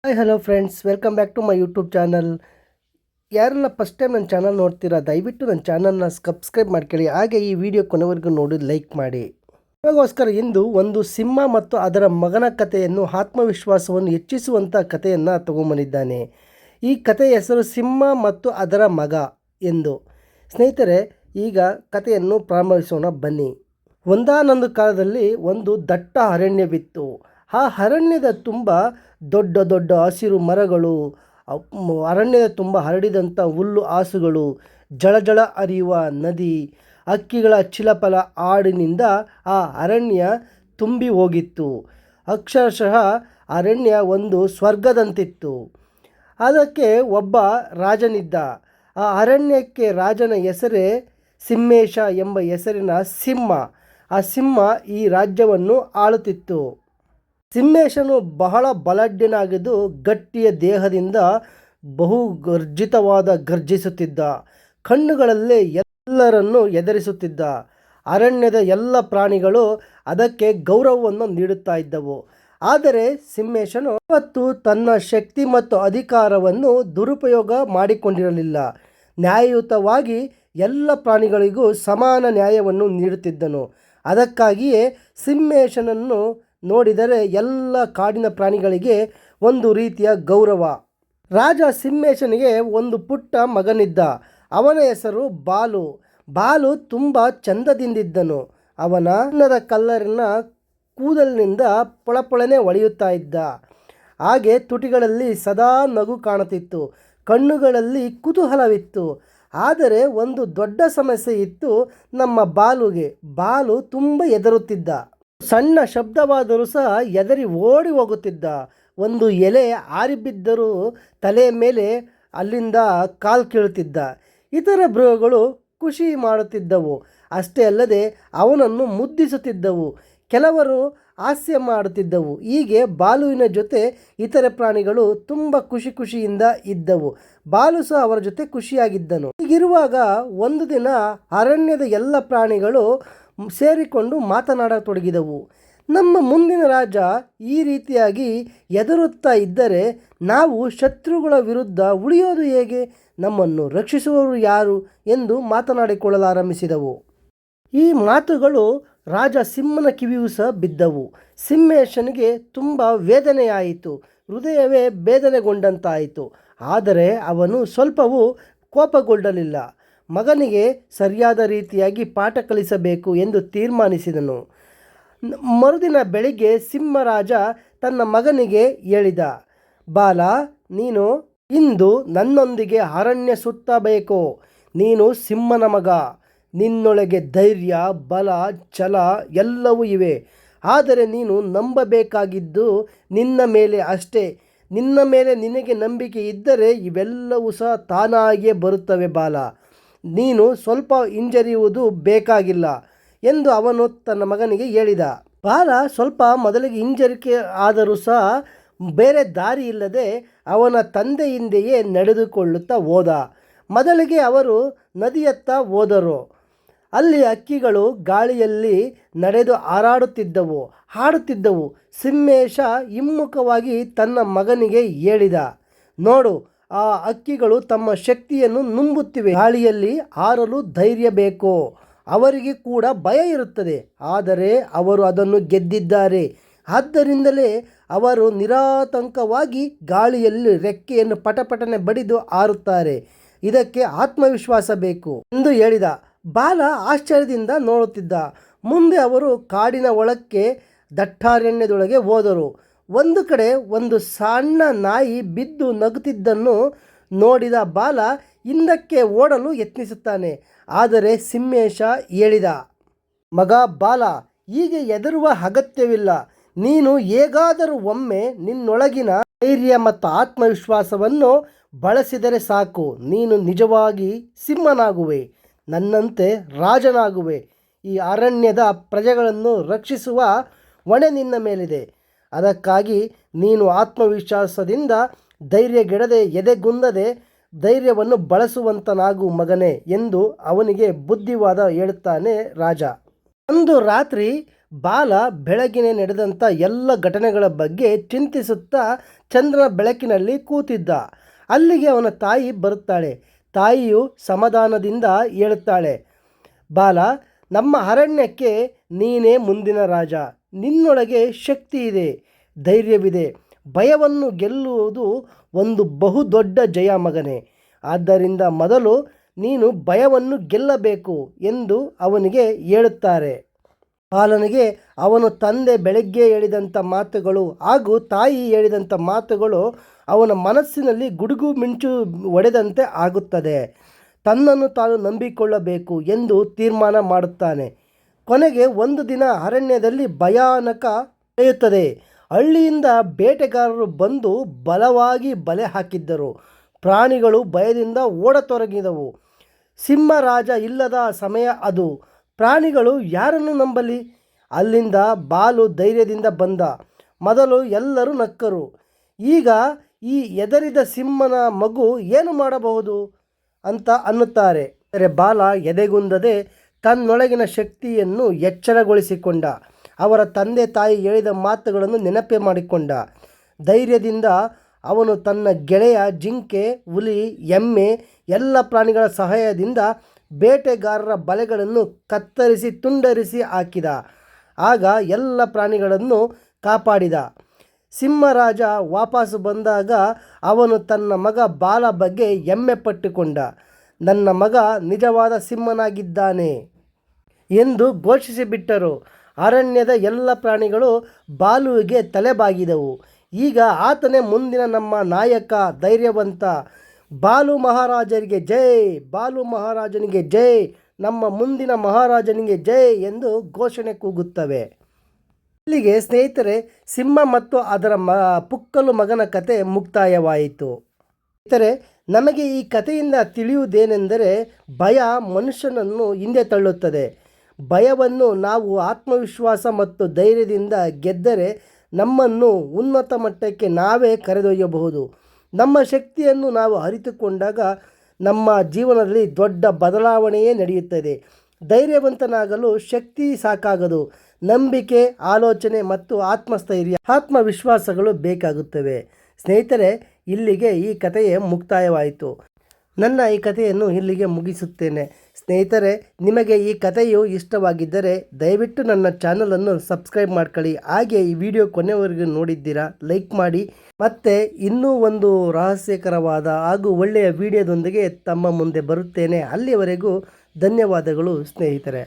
Hi hello friends, welcome back to my YouTube channel. ಯಾರೆಲ್ಲ first time ನನ್ನ channel ನೋಡ್ತೀರಾ, ದಯವಿಟ್ಟು ನನ್ನ ಚಾನಲ್ನ ಸಬ್ಸ್ಕ್ರೈಬ್ ಮಾಡ್ಕೊಳ್ಳಿ. ಹಾಗೆ ಈ ವಿಡಿಯೋ ಕೊನೆವರೆಗೂ ನೋಡಿ ಲೈಕ್ ಮಾಡಿ. ಇವಾಗೋಸ್ಕರ ಇಂದು ಒಂದು ಸಿಂಹ ಮತ್ತು ಅದರ ಮಗನ ಕಥೆಯನ್ನು, ಆತ್ಮವಿಶ್ವಾಸವನ್ನು ಹೆಚ್ಚಿಸುವಂಥ ಕಥೆಯನ್ನು ತಗೊಂಬಂದಿದ್ದಾನೆ. ಈ ಕಥೆಯ ಹೆಸರು ಸಿಂಹ ಮತ್ತು ಅದರ ಮಗ ಎಂದು. ಸ್ನೇಹಿತರೆ, ಈಗ ಕಥೆಯನ್ನು ಪ್ರಾರಂಭಿಸೋಣ ಬನ್ನಿ. ಒಂದಾನೊಂದು ಕಾಲದಲ್ಲಿ ಒಂದು ದಟ್ಟ ಅರಣ್ಯವಿತ್ತು. ಆ ಅರಣ್ಯದ ತುಂಬ ದೊಡ್ಡ ದೊಡ್ಡ ಹಸಿರು ಮರಗಳು, ಅರಣ್ಯದ ತುಂಬ ಹರಡಿದಂಥ ಹುಲ್ಲು ಹಾಸುಗಳು, ಜಳಜಳ ಹರಿಯುವ ನದಿ, ಹಕ್ಕಿಗಳ ಚಿಲಪಲ ಹಾಡಿನಿಂದ ಆ ಅರಣ್ಯ ತುಂಬಿ ಹೋಗಿತ್ತು. ಅಕ್ಷರಶಃ ಅರಣ್ಯ ಒಂದು ಸ್ವರ್ಗದಂತಿತ್ತು. ಅದಕ್ಕೆ ಒಬ್ಬ ರಾಜನಿದ್ದ. ಆ ಅರಣ್ಯಕ್ಕೆ ರಾಜನ ಹೆಸರೇ ಸಿಂಹೇಶ ಎಂಬ ಹೆಸರಿನ ಸಿಂಹ. ಆ ಸಿಂಹ ಈ ರಾಜ್ಯವನ್ನು ಆಳುತ್ತಿತ್ತು. ಸಿಂಹೇಶನು ಬಹಳ ಬಲಾಢ್ಯನಾಗಿದ್ದು ಗಟ್ಟಿಯ ದೇಹದಿಂದ ಬಹು ಗರ್ಜಿಸುತ್ತಿದ್ದ. ಕಣ್ಣುಗಳಲ್ಲೇ ಎಲ್ಲರನ್ನು ಎದುರಿಸುತ್ತಿದ್ದ. ಅರಣ್ಯದ ಎಲ್ಲ ಪ್ರಾಣಿಗಳು ಅದಕ್ಕೆ ಗೌರವವನ್ನು ನೀಡುತ್ತಾ ಇದ್ದವು. ಆದರೆ ಸಿಂಹೇಶನು ಇವತ್ತು ತನ್ನ ಶಕ್ತಿ ಮತ್ತು ಅಧಿಕಾರವನ್ನು ದುರುಪಯೋಗ ಮಾಡಿಕೊಂಡಿರಲಿಲ್ಲ. ನ್ಯಾಯಯುತವಾಗಿ ಎಲ್ಲ ಪ್ರಾಣಿಗಳಿಗೂ ಸಮಾನ ನ್ಯಾಯವನ್ನು ನೀಡುತ್ತಿದ್ದನು. ಅದಕ್ಕಾಗಿಯೇ ಸಿಂಹೇಶನನ್ನು ನೋಡಿದರೆ ಎಲ್ಲ ಕಾಡಿನ ಪ್ರಾಣಿಗಳಿಗೆ ಒಂದು ರೀತಿಯ ಗೌರವ. ರಾಜ ಸಿಂಹೇಶನಿಗೆ ಒಂದು ಪುಟ್ಟ ಮಗನಿದ್ದ. ಅವನ ಹೆಸರು ಬಾಲು. ಬಾಲು ತುಂಬ ಚಂದದಿಂದಿದ್ದನು. ಅವನ ಬಣ್ಣದ ಕಲ್ಲರಿನ ಕೂದಲಿನಿಂದ ಪೊಳಪೊಳನೆ ಹೊಳೆಯುತ್ತಾ ಇದ್ದ. ಹಾಗೆ ತುಟಿಗಳಲ್ಲಿ ಸದಾ ನಗು ಕಾಣುತ್ತಿತ್ತು. ಕಣ್ಣುಗಳಲ್ಲಿ ಕುತೂಹಲವಿತ್ತು. ಆದರೆ ಒಂದು ದೊಡ್ಡ ಸಮಸ್ಯೆ ಇತ್ತು ನಮ್ಮ ಬಾಲುಗೆ. ಬಾಲು ತುಂಬ ಹೆದರುತ್ತಿದ್ದ. ಸಣ್ಣ ಶಬ್ದವಾದರೂ ಸಹ ಹೆದರಿ ಓಡಿ ಹೋಗುತ್ತಿದ್ದ. ಒಂದು ಎಲೆ ಆರಿಬಿದ್ದರೂ ತಲೆಯ ಮೇಲೆ ಅಲ್ಲಿಂದ ಕಾಲು ಕೀಳುತ್ತಿದ್ದ. ಇತರ ಮೃಗಗಳು ಖುಷಿ ಮಾಡುತ್ತಿದ್ದವು. ಅಷ್ಟೇ ಅಲ್ಲದೆ ಅವನನ್ನು ಮುದ್ದಿಸುತ್ತಿದ್ದವು. ಕೆಲವರು ಹಾಸ್ಯ ಮಾಡುತ್ತಿದ್ದವು. ಹೀಗೆ ಬಾಲುವಿನ ಜೊತೆ ಇತರೆ ಪ್ರಾಣಿಗಳು ತುಂಬ ಖುಷಿಯಿಂದ ಇದ್ದವು. ಬಾಲು ಸಹ ಅವರ ಜೊತೆ ಖುಷಿಯಾಗಿದ್ದನು. ಹೀಗಿರುವಾಗ ಒಂದು ದಿನ ಅರಣ್ಯದ ಎಲ್ಲ ಪ್ರಾಣಿಗಳು ಸೇರಿಕೊಂಡು ಮಾತನಾಡತೊಡಗಿದವು. ನಮ್ಮ ಮುಂದಿನ ರಾಜ ಈ ರೀತಿಯಾಗಿ ಹೆದರುತ್ತಾ ಇದ್ದರೆ ನಾವು ಶತ್ರುಗಳ ವಿರುದ್ಧ ಉಳಿಯೋದು ಹೇಗೆ? ನಮ್ಮನ್ನು ರಕ್ಷಿಸುವವರು ಯಾರು ಎಂದು ಮಾತನಾಡಿಕೊಳ್ಳಲಾರಂಭಿಸಿದವು. ಈ ಮಾತುಗಳು ರಾಜ ಸಿಂಹನ ಕಿವಿಯೂ ಸಹ ಬಿದ್ದವು. ಸಿಂಹೇಶನಿಗೆ ತುಂಬ ವೇದನೆಯಾಯಿತು. ಹೃದಯವೇ ಬೇದನೆಗೊಂಡಂತಾಯಿತು. ಆದರೆ ಅವನು ಸ್ವಲ್ಪವೂ ಕೋಪಗೊಳ್ಳಲಿಲ್ಲ. ಮಗನಿಗೆ ಸರಿಯಾದ ರೀತಿಯಾಗಿ ಪಾಠ ಕಲಿಸಬೇಕು ಎಂದು ತೀರ್ಮಾನಿಸಿದನು. ಮರುದಿನ ಬೆಳಿಗ್ಗೆ ಸಿಂಹರಾಜ ತನ್ನ ಮಗನಿಗೆ ಹೇಳಿದ, ಬಾಲ, ನೀನು ಇಂದು ನನ್ನೊಂದಿಗೆ ಅರಣ್ಯ ಸುತ್ತಬೇಕು. ನೀನು ಸಿಂಹನ ಮಗ. ನಿನ್ನೊಳಗೆ ಧೈರ್ಯ, ಬಲ, ಛಲ ಎಲ್ಲವೂ ಇವೆ. ಆದರೆ ನೀನು ನಂಬಬೇಕಾಗಿದ್ದು ನಿನ್ನ ಮೇಲೆ ಅಷ್ಟೇ. ನಿನ್ನ ಮೇಲೆ ನಿನಗೆ ನಂಬಿಕೆ ಇದ್ದರೆ ಇವೆಲ್ಲವೂ ಸಹ ತಾನಾಗಿಯೇ ಬರುತ್ತವೆ ಬಾಲ. ನೀನು ಸ್ವಲ್ಪ ಹಿಂಜರಿಯುವುದು ಬೇಕಾಗಿಲ್ಲ ಎಂದು ಅವನು ತನ್ನ ಮಗನಿಗೆ ಹೇಳಿದ. ಬಾಲ ಸ್ವಲ್ಪ ಮೊದಲಿಗೆ ಹಿಂಜರಿಕೆ ಆದರೂ ಸಹ ಬೇರೆ ದಾರಿ ಇಲ್ಲದೆ ಅವನ ತಂದೆ ಹಿಂದೆಯೇ ನಡೆದುಕೊಳ್ಳುತ್ತಾ ಹೋದ. ಮೊದಲಿಗೆ ಅವರು ನದಿಯತ್ತ ಹೋದರು. ಅಲ್ಲಿ ಹಕ್ಕಿಗಳು ಗಾಳಿಯಲ್ಲಿ ನಡೆದು ಹಾಡುತ್ತಿದ್ದವು. ಸಿಂಹೇಶ ಹಿಮ್ಮುಖವಾಗಿ ತನ್ನ ಮಗನಿಗೆ ಹೇಳಿದ, ನೋಡು, ಆ ಹಕ್ಕಿಗಳು ತಮ್ಮ ಶಕ್ತಿಯನ್ನು ನಂಬುತ್ತಿವೆ. ಗಾಳಿಯಲ್ಲಿ ಹಾರಲು ಧೈರ್ಯ ಬೇಕು. ಅವರಿಗೆ ಕೂಡ ಭಯ ಇರುತ್ತದೆ. ಆದರೆ ಅವರು ಅದನ್ನು ಗೆದ್ದಿದ್ದಾರೆ. ಆದ್ದರಿಂದಲೇ ಅವರು ನಿರಾತಂಕವಾಗಿ ಗಾಳಿಯಲ್ಲಿ ರೆಕ್ಕೆಯನ್ನು ಪಟಪಟನೆ ಬಡಿದು ಹಾರುತ್ತಾರೆ. ಇದಕ್ಕೆ ಆತ್ಮವಿಶ್ವಾಸ ಬೇಕು ಎಂದು ಹೇಳಿದ. ಬಾಲ ಆಶ್ಚರ್ಯದಿಂದ ನೋಡುತ್ತಿದ್ದ. ಮುಂದೆ ಅವರು ಕಾಡಿನ ಒಳಕ್ಕೆ ದಟ್ಟಾರಣ್ಯದೊಳಗೆ ಹೋದರು. ಒಂದು ಕಡೆ ಒಂದು ಸಣ್ಣ ನಾಯಿ ಬಿದ್ದು ನಗುತ್ತಿದ್ದನ್ನು ನೋಡಿದ ಬಾಲ ಹಿಂದಕ್ಕೆ ಓಡಲು ಯತ್ನಿಸುತ್ತಾನೆ. ಆದರೆ ಸಿಂಹೇಶ ಹೇಳಿದ, ಮಗ ಬಾಲ, ಹೀಗೆ ಹೆದರುವ ಅಗತ್ಯವಿಲ್ಲ. ನೀನು ಹೇಗಾದರೂ ಒಮ್ಮೆ ನಿನ್ನೊಳಗಿನ ಧೈರ್ಯ ಮತ್ತು ಆತ್ಮವಿಶ್ವಾಸವನ್ನು ಬಳಸಿದರೆ ಸಾಕು. ನೀನು ನಿಜವಾಗಿ ಸಿಂಹನಾಗುವೆ, ನನ್ನಂತೆ ರಾಜನಾಗುವೆ. ಈ ಅರಣ್ಯದ ಪ್ರಜೆಗಳನ್ನು ರಕ್ಷಿಸುವ ಹೊಣೆ ನಿನ್ನ ಮೇಲಿದೆ. ಅದಕ್ಕಾಗಿ ನೀನು ಆತ್ಮವಿಶ್ವಾಸದಿಂದ ಧೈರ್ಯಗೆಡದೆ ಎದೆಗುಂದದೆ ಧೈರ್ಯವನ್ನು ಬಳಸುವಂತನಾಗು ಮಗನೇ ಎಂದು ಅವನಿಗೆ ಬುದ್ಧಿವಾದ ಹೇಳುತ್ತಾನೆ ರಾಜ. ಒಂದು ರಾತ್ರಿ ಬಾಲ ಬೆಳಗಿನ ನಡೆದಂಥ ಎಲ್ಲ ಘಟನೆಗಳ ಬಗ್ಗೆ ಚಿಂತಿಸುತ್ತಾ ಚಂದ್ರನ ಬೆಳಕಿನಲ್ಲಿ ಕೂತಿದ್ದ. ಅಲ್ಲಿಗೆ ಅವನ ತಾಯಿ ಬರುತ್ತಾಳೆ. ತಾಯಿಯು ಸಮಾಧಾನದಿಂದ ಹೇಳುತ್ತಾಳೆ, ಬಾಲ, ನಮ್ಮ ಅರಣ್ಯಕ್ಕೆ ನೀನೇ ಮುಂದಿನ ರಾಜ. ನಿನ್ನೊಳಗೆ ಶಕ್ತಿ ಇದೆ, ಧೈರ್ಯವಿದೆ. ಭಯವನ್ನು ಗೆಲ್ಲುವುದು ಒಂದು ಬಹುದೊಡ್ಡ ಜಯ ಮಗನೇ. ಆದ್ದರಿಂದ ಮೊದಲು ನೀನು ಭಯವನ್ನು ಗೆಲ್ಲಬೇಕು ಎಂದು ಅವನಿಗೆ ಹೇಳುತ್ತಾರೆ. ಬಾಲನಿಗೆ ಅವನ ತಂದೆ ಬೆಳಗ್ಗೆ ಹೇಳಿದಂಥ ಮಾತುಗಳು ಹಾಗೂ ತಾಯಿ ಹೇಳಿದಂಥ ಮಾತುಗಳು ಅವನ ಮನಸ್ಸಿನಲ್ಲಿ ಗುಡುಗು ಮಿಂಚು ಹೊಡೆದಂತೆ ಆಗುತ್ತದೆ. ತನ್ನನ್ನು ತಾನು ನಂಬಿಕೊಳ್ಳಬೇಕು ಎಂದು ತೀರ್ಮಾನ ಮಾಡುತ್ತಾನೆ. ಕೊನೆಗೆ ಒಂದು ದಿನ ಅರಣ್ಯದಲ್ಲಿ ಭಯಾನಕ ನಡೆಯುತ್ತದೆ. ಹಳ್ಳಿಯಿಂದ ಬೇಟೆಗಾರರು ಬಂದು ಬಲವಾಗಿ ಬಲೆ ಹಾಕಿದ್ದರು. ಪ್ರಾಣಿಗಳು ಭಯದಿಂದ ಓಡತೊಡಗಿದವು. ಸಿಂಹರಾಜ ಇಲ್ಲದ ಸಮಯ ಅದು. ಪ್ರಾಣಿಗಳು ಯಾರನ್ನು ನಂಬಲಿ? ಅಲ್ಲಿಂದ ಬಾಲು ಧೈರ್ಯದಿಂದ ಬಂದ. ಮೊದಲು ಎಲ್ಲರೂ ನಕ್ಕರು. ಈಗ ಈ ಎದರಿದ ಸಿಂಹನ ಮಗು ಏನು ಮಾಡಬಹುದು ಅಂತ ಅನ್ನುತ್ತಾರೆ. ಆದರೆ ಬಾಲ ಎದೆಗುಂದದೆ ತನ್ನೊಳಗಿನ ಶಕ್ತಿಯನ್ನು ಎಚ್ಚರಗೊಳಿಸಿಕೊಂಡ. ಅವರ ತಂದೆ ತಾಯಿ ಹೇಳಿದ ಮಾತುಗಳನ್ನು ನೆನಪು ಮಾಡಿಕೊಂಡ. ಧೈರ್ಯದಿಂದ ಅವನು ತನ್ನ ಗೆಳೆಯ ಜಿಂಕೆ, ಹುಲಿ, ಎಮ್ಮೆ ಎಲ್ಲ ಪ್ರಾಣಿಗಳ ಸಹಾಯದಿಂದ ಬೇಟೆಗಾರರ ಬಲೆಗಳನ್ನು ಕತ್ತರಿಸಿ ತುಂಡರಿಸಿ ಹಾಕಿದ. ಆಗ ಎಲ್ಲ ಪ್ರಾಣಿಗಳನ್ನು ಕಾಪಾಡಿದ. ಸಿಂಹರಾಜ ವಾಪಸ್ಸು ಬಂದಾಗ ಅವನು ತನ್ನ ಮಗ ಬಾಲ ಬಗ್ಗೆ ಹೆಮ್ಮೆ ಪಟ್ಟುಕೊಂಡ. ನನ್ನ ಮಗ ನಿಜವಾದ ಸಿಂಹನಾಗಿದ್ದಾನೆ ಎಂದು ಘೋಷಿಸಿಬಿಟ್ಟರು. ಅರಣ್ಯದ ಎಲ್ಲ ಪ್ರಾಣಿಗಳು ಬಾಲುವಿಗೆ ತಲೆಬಾಗಿದವು. ಈಗ ಆತನೇ ಮುಂದಿನ ನಮ್ಮ ನಾಯಕ, ಧೈರ್ಯವಂತ. ಬಾಲು ಮಹಾರಾಜರಿಗೆ ಜೈ, ಬಾಲು ಮಹಾರಾಜನಿಗೆ ಜೈ, ನಮ್ಮ ಮುಂದಿನ ಮಹಾರಾಜನಿಗೆ ಜೈ ಎಂದು ಘೋಷಣೆ ಕೂಗುತ್ತವೆ. ಇಲ್ಲಿಗೆ ಸ್ನೇಹಿತರೆ, ಸಿಂಹ ಮತ್ತು ಅದರ ಪುಕ್ಕಲು ಮಗನ ಕತೆ ಮುಕ್ತಾಯವಾಯಿತು. ಸ್ನೇಹಿತರೆ, ನಮಗೆ ಈ ಕಥೆಯಿಂದ ತಿಳಿಯುವುದೇನೆಂದರೆ, ಭಯ ಮನುಷ್ಯನನ್ನು ಹಿಂದೆ ತಳ್ಳುತ್ತದೆ. ಭಯವನ್ನು ನಾವು ಆತ್ಮವಿಶ್ವಾಸ ಮತ್ತು ಧೈರ್ಯದಿಂದ ಗೆದ್ದರೆ ನಮ್ಮನ್ನು ಉನ್ನತ ಮಟ್ಟಕ್ಕೆ ನಾವೇ ಕರೆದೊಯ್ಯಬಹುದು. ನಮ್ಮ ಶಕ್ತಿಯನ್ನು ನಾವು ಅರಿತುಕೊಂಡಾಗ ನಮ್ಮ ಜೀವನದಲ್ಲಿ ದೊಡ್ಡ ಬದಲಾವಣೆಯೇ ನಡೆಯುತ್ತದೆ. ಧೈರ್ಯವಂತನಾಗಲು ಶಕ್ತಿ ಸಾಕಾಗದು, ನಂಬಿಕೆ, ಆಲೋಚನೆ ಮತ್ತು ಆತ್ಮವಿಶ್ವಾಸಗಳು ಬೇಕಾಗುತ್ತವೆ. ಸ್ನೇಹಿತರೆ, ಇಲ್ಲಿಗೆ ಈ ಕಥೆಯೇ ಮುಕ್ತಾಯವಾಯಿತು. ನನ್ನ ಈ ಕಥೆಯನ್ನು ಇಲ್ಲಿಗೆ ಮುಗಿಸುತ್ತೇನೆ. ಸ್ನೇಹಿತರೆ, ನಿಮಗೆ ಈ ಕಥೆಯು ಇಷ್ಟವಾಗಿದ್ದರೆ ದಯವಿಟ್ಟು ನನ್ನ ಚಾನಲನ್ನು ಸಬ್ಸ್ಕ್ರೈಬ್ ಮಾಡ್ಕೊಳ್ಳಿ. ಹಾಗೆ ಈ ವಿಡಿಯೋ ಕೊನೆವರೆಗೂ ನೋಡಿದ್ದೀರಾ, ಲೈಕ್ ಮಾಡಿ. ಮತ್ತೆ ಇನ್ನೂ ಒಂದು ರಹಸ್ಯಕರವಾದ ಹಾಗೂ ಒಳ್ಳೆಯ ವಿಡಿಯೋದೊಂದಿಗೆ ತಮ್ಮ ಮುಂದೆ ಬರುತ್ತೇನೆ. ಅಲ್ಲಿಯವರೆಗೂ ಧನ್ಯವಾದಗಳು ಸ್ನೇಹಿತರೆ.